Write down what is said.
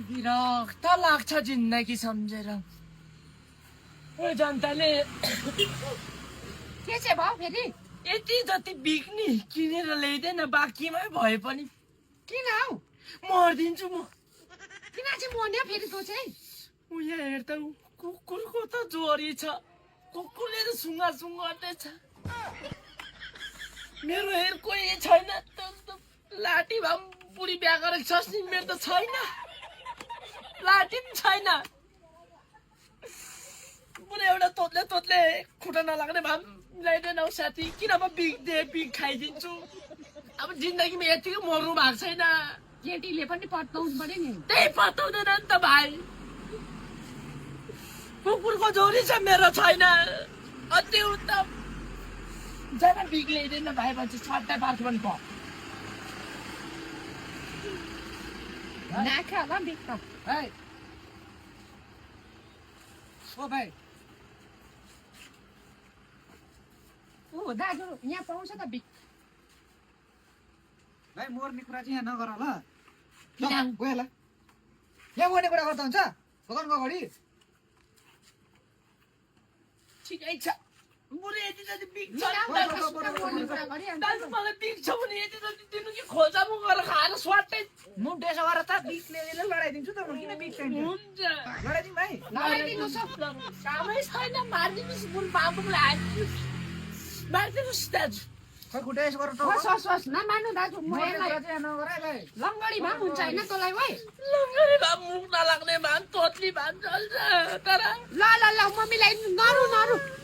विरक्त लाग्छ जिन्दगी सम्झेर जनताले के चाहिँ भयो फेरि यति जति बिक्ने किनेर ल्याइदेन बाँकीमै भए पनि किन हौ मर्दिन्छु म किन चाहिँ मर्ने फेरि तँ चाहिँ यहाँ हेर्दा कुकुरको त जोरी छ कुकुरले त सुँगा गर्दैछ मेरो हेर कोही छैन लाठी भए बुढी बिहा गरेको छस् नि मेरो त छैन लाठी पनि छैन बुढी एउटा तोत्ले खुट्टा नलाग्ने भए ल्याइदिएनौ साथी किन म बिग खाइदिन्छु अब जिन्दगीमा यतिको मर्नु भएको छैन केटीले पनि पत्ताउनु पर्यो नि त्यही पत्ताउँदैन नि त भाइ कुकुरको जोडी छ मेरो छैन अति उत्तम जान बिग ल्याइदिएन भाइ भन्छ छट्टा पार्छ पनि भयो नाख्यो होला बिग त भाइ ओ भाइ ऊ दाजु यहाँ पाउँछ त बिग भाइ मर्ने कुरा चाहिँ यहाँ नगर ल किन? गयो ल यहाँ मर्ने कुरा गर्दा हुन्छ दोकानको अगाडि ठिकै छ बुढी यति जति बिग छ दाजु मलाई बिग छ भने यति जति दिनु कि खोजा म गरेर खाएर स्वाटै म त्यसो गरेर त बिक लिएर लडाइदिन्छु त म किन बिक चाहिन्छ हुन्छ लडाइदिउँ भाइ लगाइदिनु छ कामै छैन मारिदिनुहोस् बुढी बाबुलाई हाल्नु मारिदिनुहोस् दाजु खै खुट्टा यसो गरेर होस् होस् होस् नमान्नु दाजु म मर्ने कुरा यसलाई चाहिँ यहाँ नगर है भाइ लङ्गडी भए पनि हुन्छ होइन तँलाई वै लङ्गरी भए मुख नलाग्ने भए तोत्ली भए चल्छ तर ल ल ल म मिलाइदिनु नरु